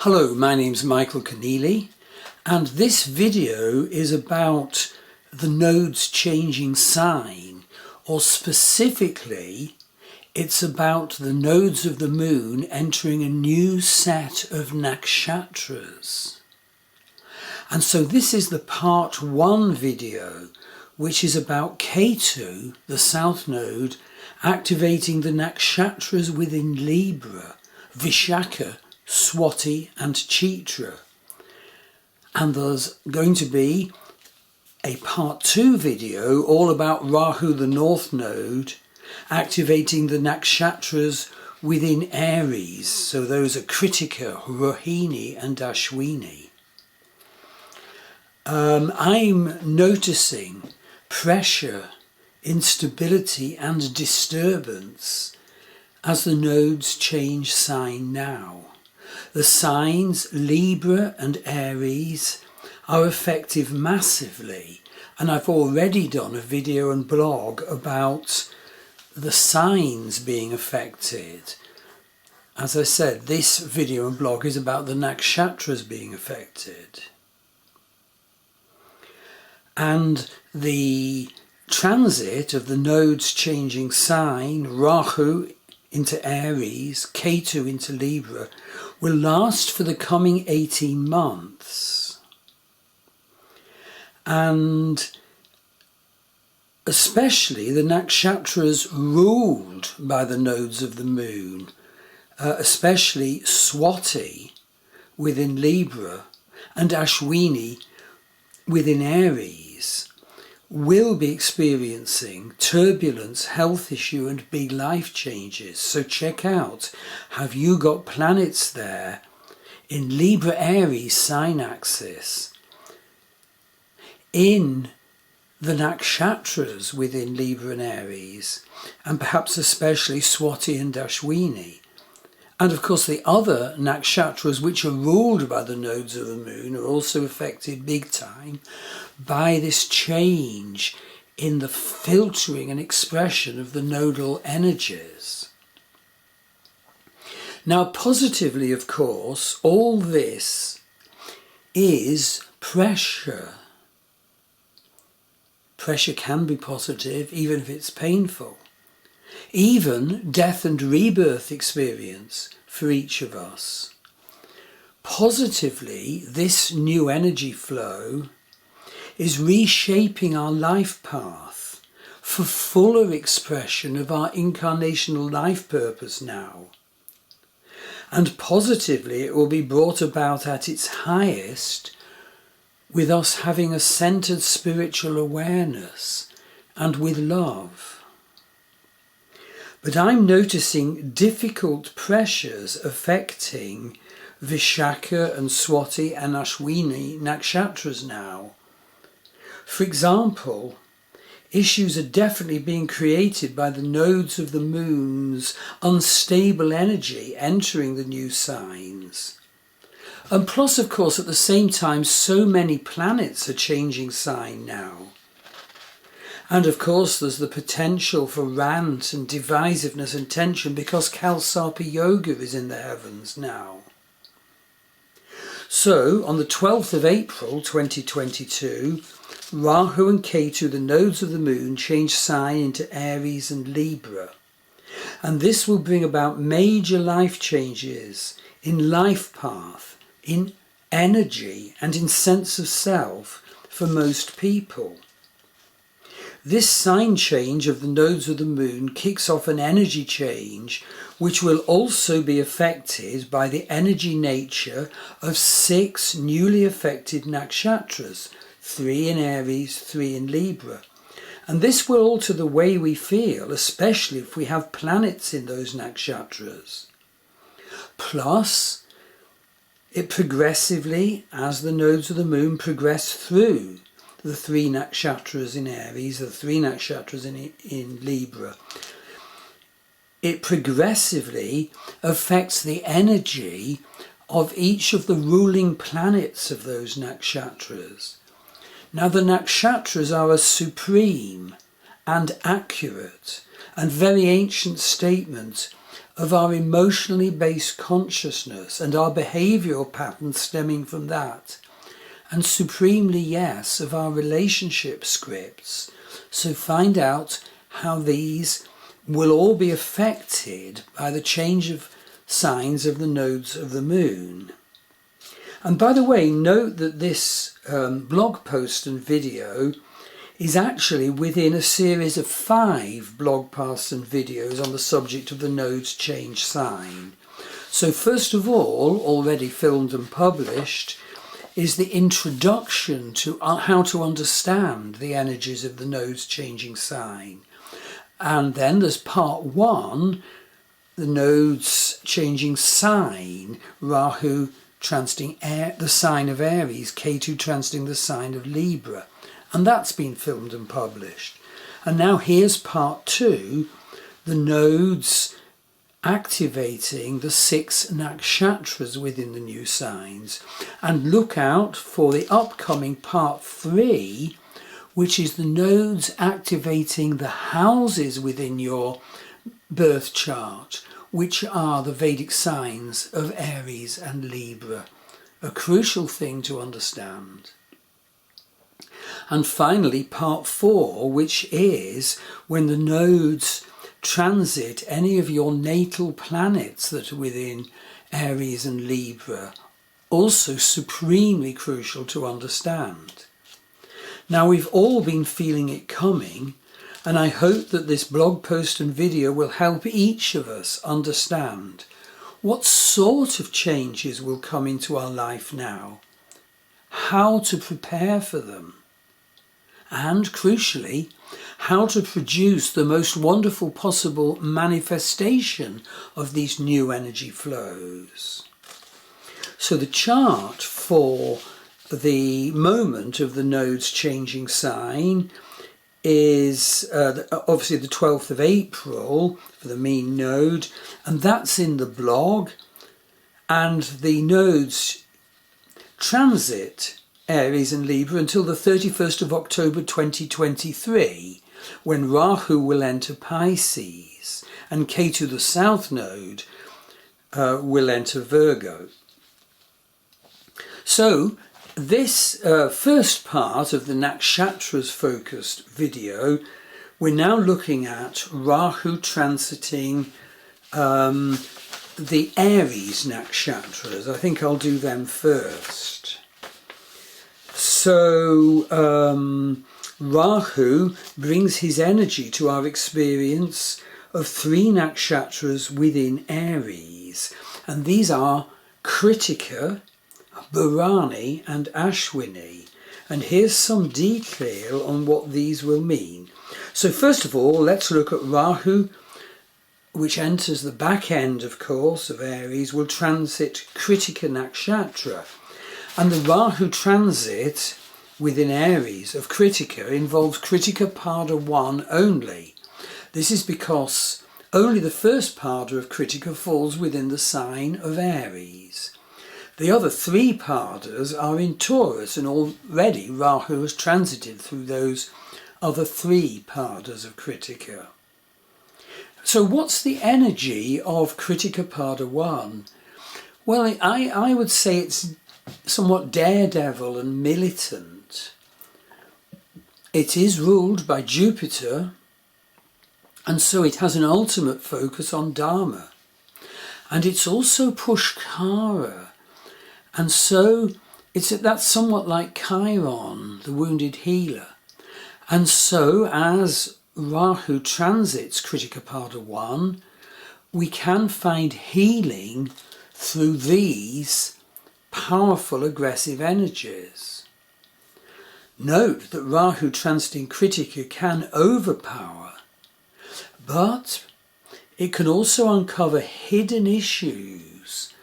Hello, my name's Michael Conneely, and this video is about the nodes changing sign, or specifically it's about the nodes of the moon entering a new set of nakshatras. And so this is the part 1 video, which is about Ketu, the south node, activating the nakshatras within Libra, Vishakha, Swati and Chitra. And there's going to be a part 2 video all about Rahu, the north node, activating the nakshatras within Aries. So those are Krittika, Rohini and Ashwini. I'm noticing pressure, instability and disturbance as the nodes change sign now. The signs Libra and Aries are affected massively, and I've already done a video and blog about the signs being affected. As I said, this video and blog is about the nakshatras being affected. And the transit of the nodes changing sign, Rahu into Aries, Ketu into Libra, will last for the coming 18 months. And especially the nakshatras ruled by the nodes of the moon, especially Swati within Libra and Ashwini within Aries, will be experiencing turbulence, health issue and big life changes. So check out, have you got planets there in Libra Aries sign axis, in the nakshatras within Libra and Aries, and perhaps especially Swati and Ashwini. And of course the other nakshatras which are ruled by the nodes of the moon are also affected big time by this change in the filtering and expression of the nodal energies. Now positively, of course, all this is pressure. Pressure can be positive even if it's painful. Even death and rebirth experience for each of us. Positively, this new energy flow is reshaping our life path for fuller expression of our incarnational life purpose now. And positively, it will be brought about at its highest with us having a centered spiritual awareness and with love. But I'm noticing difficult pressures affecting Vishakha and Swati and Ashwini nakshatras now. For example, issues are definitely being created by the nodes of the moon's unstable energy entering the new signs. And plus, of course, at the same time, so many planets are changing sign now. And of course there's the potential for rant and divisiveness and tension because Kalsarpa Yoga is in the heavens now. So on the 12th of April 2022, Rahu and Ketu, the nodes of the moon, change sign into Aries and Libra. And this will bring about major life changes in life path, in energy and in sense of self for most people. This sign change of the nodes of the moon kicks off an energy change which will also be affected by the energy nature of 6 newly affected nakshatras, 3 in Aries, 3 in Libra. And this will alter the way we feel, especially if we have planets in those nakshatras. Plus, it progressively, as the nodes of the moon progress through the 3 nakshatras in Aries, the 3 nakshatras in Libra, it progressively affects the energy of each of the ruling planets of those nakshatras. Now the nakshatras are a supreme and accurate and very ancient statement of our emotionally based consciousness and our behavioural patterns stemming from that, and supremely yes of our relationship scripts. So find out how these will all be affected by the change of signs of the nodes of the moon. And by the way, note that this blog post and video is actually within a series of 5 blog posts and videos on the subject of the nodes change sign. So first of all, already filmed and published, is the introduction to how to understand the energies of the nodes changing sign. And then there's part 1, the nodes changing sign, Rahu transiting the sign of Aries, Ketu transiting the sign of Libra. And that's been filmed and published. And now here's part 2, the nodes activating the 6 nakshatras within the new signs. And look out for the upcoming part 3, which is the nodes activating the houses within your birth chart, which are the Vedic signs of Aries and Libra. A crucial thing to understand. And finally, part 4, which is when the nodes transit any of your natal planets that are within Aries and Libra, also supremely crucial to understand. Now, we've all been feeling it coming, and I hope that this blog post and video will help each of us understand what sort of changes will come into our life now, how to prepare for them, and crucially, how to produce the most wonderful possible manifestation of these new energy flows. So the chart for the moment of the nodes changing sign is obviously the 12th of April for the mean node, and that's in the blog. And the nodes transit Aries and Libra until the 31st of October 2023, when Rahu will enter Pisces and Ketu, the south node, will enter Virgo. So this first part of the nakshatras focused video, we're now looking at Rahu transiting the Aries nakshatras. I think I'll do them first. So Rahu brings his energy to our experience of 3 nakshatras within Aries, and these are Krittika, Bharani and Ashwini. And here's some detail on what these will mean. So first of all, let's look at Rahu, which enters the back end, of course, of Aries, will transit Krittika nakshatra. And the Rahu transit within Aries of Krittika involves Krittika Pada 1 only. This is because only the first Pada of Krittika falls within the sign of Aries. The other 3 Padas are in Taurus, and already Rahu has transited through those other 3 Padas of Krittika. So what's the energy of Krittika Pada 1? Well, I would say it's somewhat daredevil and militant. It is ruled by Jupiter, and so it has an ultimate focus on Dharma. And it's also Pushkara, and so that's somewhat like Chiron, the wounded healer. And so as Rahu transits Krittika Pada 1, we can find healing through these powerful aggressive energies. Note that Rahu transiting Krittika can overpower, but it can also uncover hidden issues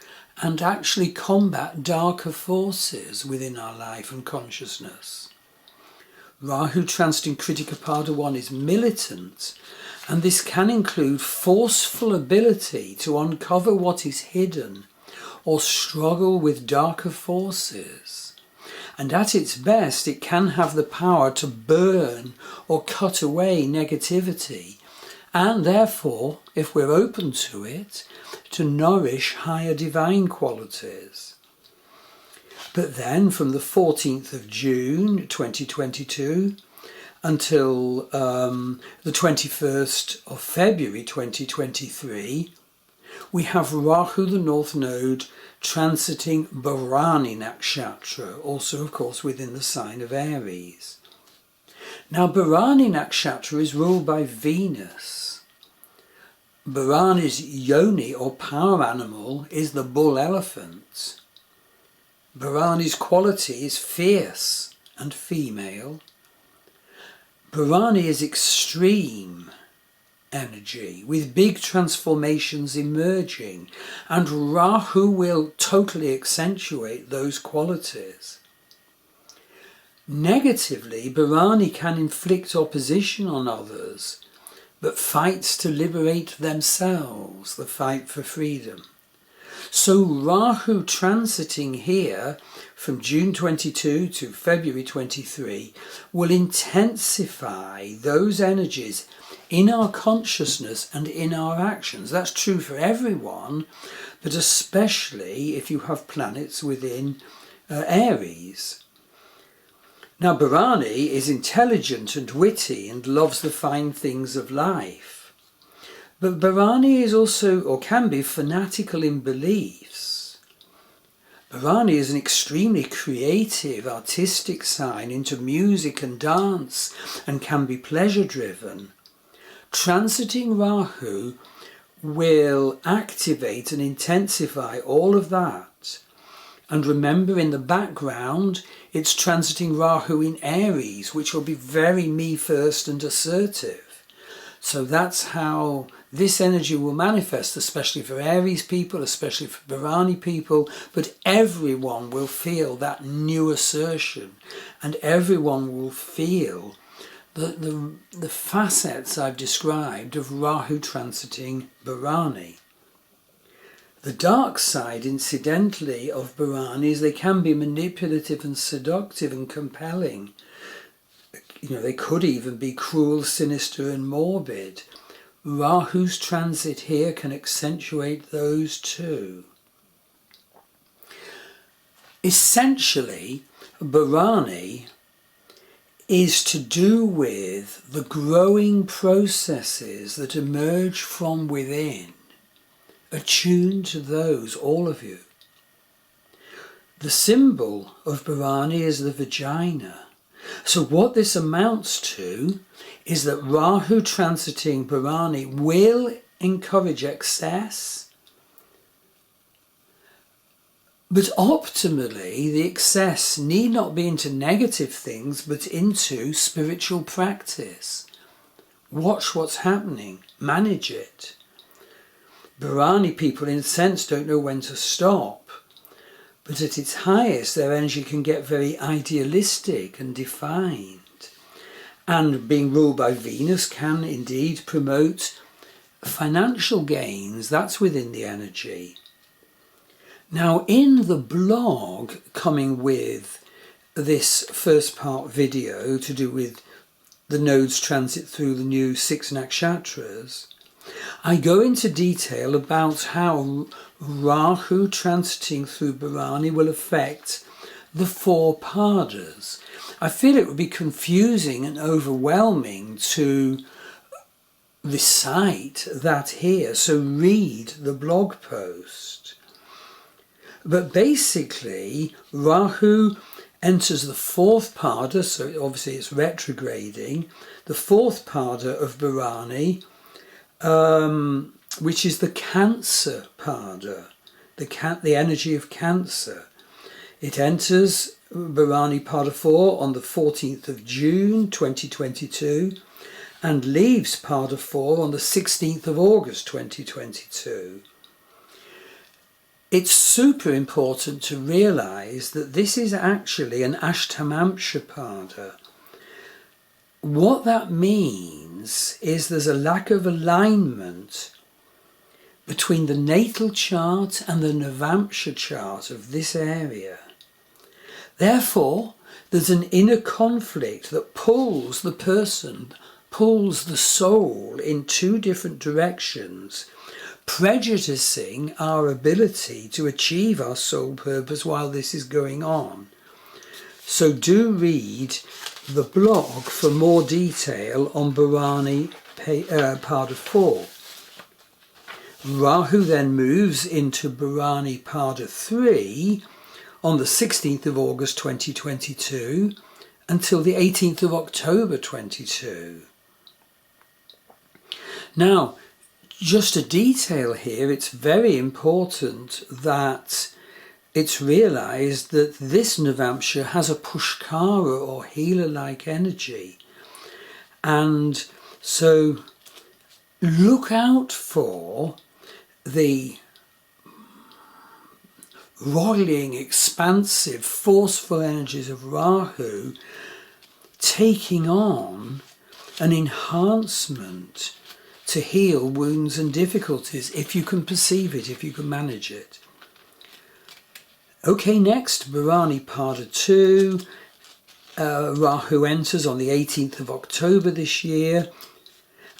and actually combat darker forces within our life and consciousness. Rahu transiting Krittika Pada 1 is militant, and this can include forceful ability to uncover what is hidden or struggle with darker forces. And at its best, it can have the power to burn or cut away negativity and therefore, if we're open to it, to nourish higher divine qualities. But then from the 14th of June 2022 until the 21st of February 2023, we have Rahu, the North Node, transiting Rohini Nakshatra, also of course within the sign of Aries. Now Rohini Nakshatra is ruled by Venus. Rohini's yoni or power animal is the bull elephant. Rohini's quality is fierce and female. Rohini is extreme energy with big transformations emerging, and Rahu will totally accentuate those qualities. Negatively, Rohini can inflict opposition on others, but fights to liberate themselves, the fight for freedom. So Rahu transiting here from June 22 to February 23 will intensify those energies in our consciousness and in our actions. That's true for everyone, but especially if you have planets within Aries. Now Rohini is intelligent and witty and loves the fine things of life. But Rohini is also, or can be, fanatical in beliefs. Rohini is an extremely creative, artistic sign into music and dance and can be pleasure-driven. Transiting Rahu will activate and intensify all of that. And remember, in the background, it's transiting Rahu in Aries, which will be very me first and assertive. So that's how this energy will manifest, especially for Aries people, especially for Rohini people, but everyone will feel that new assertion, and everyone will feel the facets I've described of Rahu transiting Rohini. The dark side, incidentally, of Rohini is they can be manipulative and seductive and compelling. You know, they could even be cruel, sinister and morbid. Rahu's transit here can accentuate those too. Essentially, Rohini is to do with the growing processes that emerge from within. Attune to those, all of you. The symbol of Rohini is the vagina. So what this amounts to is that Rahu transiting Rohini will encourage excess, but optimally the excess need not be into negative things but into spiritual practice. Watch what's happening, manage it. Rohini people in a sense don't know when to stop, but at its highest their energy can get very idealistic and defined. And being ruled by Venus can indeed promote financial gains. That's within the energy. Now in the blog coming with this first part video to do with the nodes transit through the new 6 nakshatras, I go into detail about how Rahu transiting through Rohini will affect the 4 padas. I feel it would be confusing and overwhelming to recite that here, so read the blog post. But basically, Rahu enters the 4th pada, so obviously it's retrograding, the 4th pada of Rohini, which is the Cancer pada, the energy of Cancer. It enters Rohini pada 4 on the 14th of June 2022 and leaves pada 4 on the 16th of August 2022. It's super important to realise that this is actually an Ashtamamsha pada. What that means is there's a lack of alignment between the natal chart and the Navamsha chart of this area. Therefore, there's an inner conflict that pulls the person pulls the soul in two different directions, prejudicing our ability to achieve our soul purpose while this is going on. So do read the blog for more detail on Bharani Pada 4. Rahu then moves into Bharani Pada 3 on the 16th of August 2022 until the 18th of October 22. Now, just a detail here, it's very important that it's realised that this Navamsha has a Pushkara or healer-like energy. And so look out for the roiling, expansive, forceful energies of Rahu taking on an enhancement to heal wounds and difficulties, if you can perceive it, if you can manage it. Okay, next, Bharani Pada 2. Rahu enters on the 18th of October this year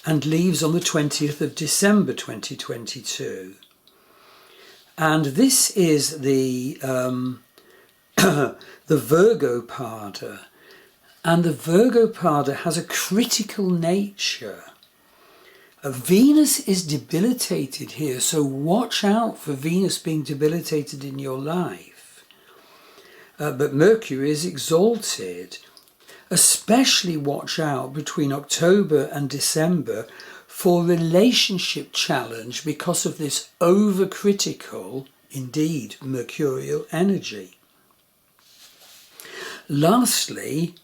and leaves on the 20th of December 2022. And this is the Virgo Pada. And the Virgo Pada has a critical nature. Venus is debilitated here, so watch out for Venus being debilitated in your life. But Mercury is exalted. Especially watch out between October and December for relationship challenge because of this overcritical, indeed, mercurial energy. Lastly,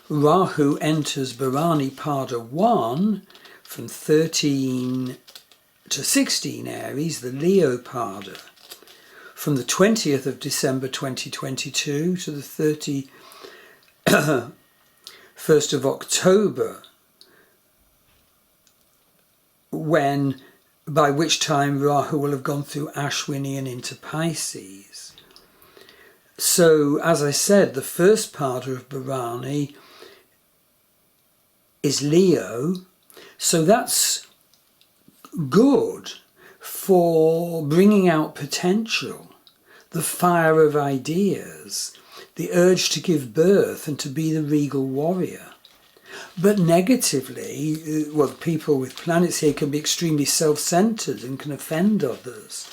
Rahu enters Bharani Pada 1 from 13 to 16 Aries, the Leo Pada, from the 20th of December 2022 to the 31st of October, by which time Rahu will have gone through Ashwini and into Pisces. So, as I said, the first part of Bharani is Leo, so that's good for bringing out potential, the fire of ideas, the urge to give birth and to be the regal warrior. But negatively, well, people with planets here can be extremely self-centered and can offend others.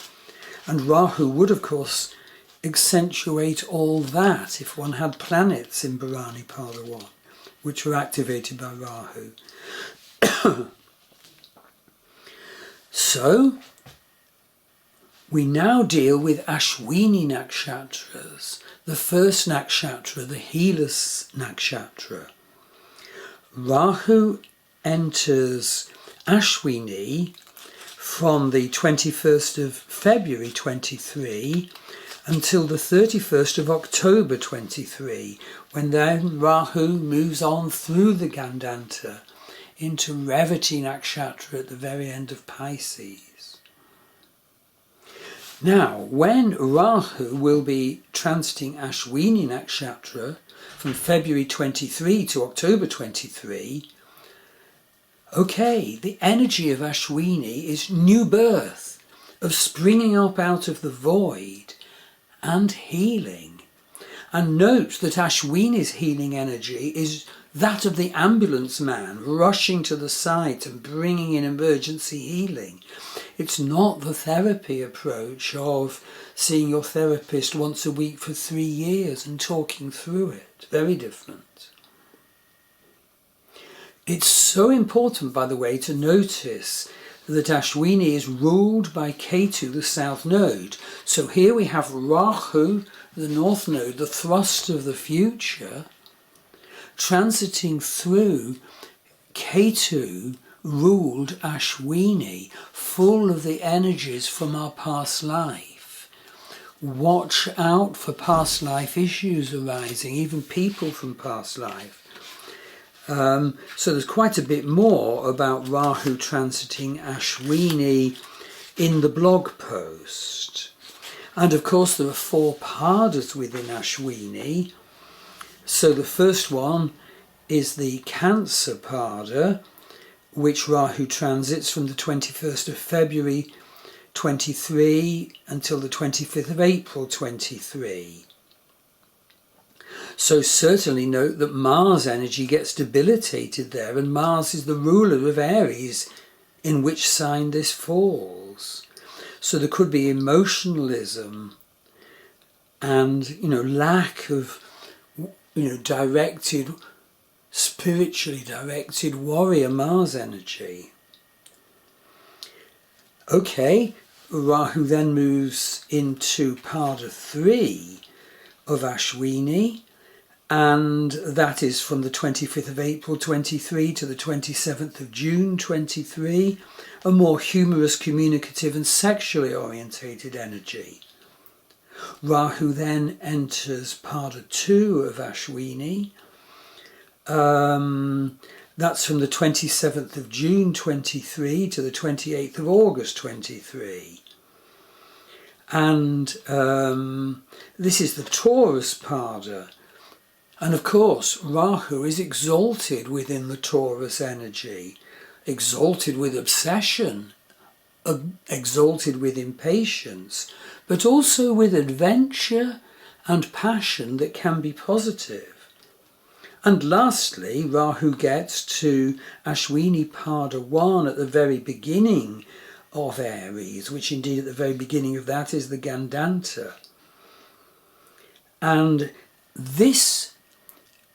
And Rahu would, of course, accentuate all that if one had planets in Bharani Pada 1, which were activated by Rahu. So, we now deal with Ashwini Nakshatras, the first nakshatra, the healer's nakshatra. Rahu enters Ashwini from the 21st of February 23 until the 31st of October 23, when then Rahu moves on through the Gandanta into Revati Nakshatra at the very end of Pisces. Now, when Rahu will be transiting Ashwini Nakshatra from February 23 to October 23, okay, the energy of Ashwini is new birth, of springing up out of the void and healing. And note that Ashwini's healing energy is that of the ambulance man rushing to the site and bringing in emergency healing. It's not the therapy approach of seeing your therapist once a week for 3 years and talking through it. Very different. It's so important, by the way, to notice that Ashwini is ruled by Ketu, the south node. So here we have Rahu, the north node, the thrust of the future, transiting through Ketu ruled Ashwini, full of the energies from our past life. Watch out for past life issues arising, even people from past life. So there's quite a bit more about Rahu transiting Ashwini in the blog post. And of course there are 4 padas within Ashwini. So the first one is the Cancer Pada, which Rahu transits from the 21st of February 23 until the 25th of April 23. So certainly note that Mars energy gets debilitated there, and Mars is the ruler of Aries, in which sign this falls. So there could be emotionalism and, lack of, spiritually directed warrior Mars energy. Okay, Rahu then moves into Pada 3 of Ashwini, and that is from the 25th of April 23 to the 27th of June 23, a more humorous, communicative and sexually orientated energy. Rahu then enters Pada 2 of Ashwini. That's from the 27th of June 23 to the 28th of August 23. And this is the Taurus Pada. And of course, Rahu is exalted within the Taurus energy, exalted with obsession, exalted with impatience, but also with adventure and passion that can be positive. And lastly, Rahu gets to Ashwini Pada 1 at the very beginning of Aries, which indeed at the very beginning of that is the Gandanta. And this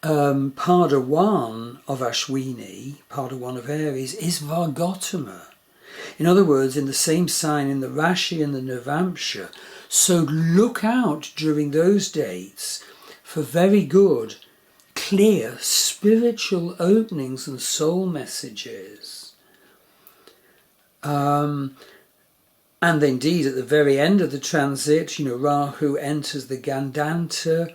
Pada 1 of Ashwini, Pada 1 of Aries, is Vargotama. In other words, in the same sign in the Rashi and the Navamsha. So look out during those dates for very good, clear spiritual openings and soul messages. And indeed, at the very end of the transit, Rahu enters the Gandanta,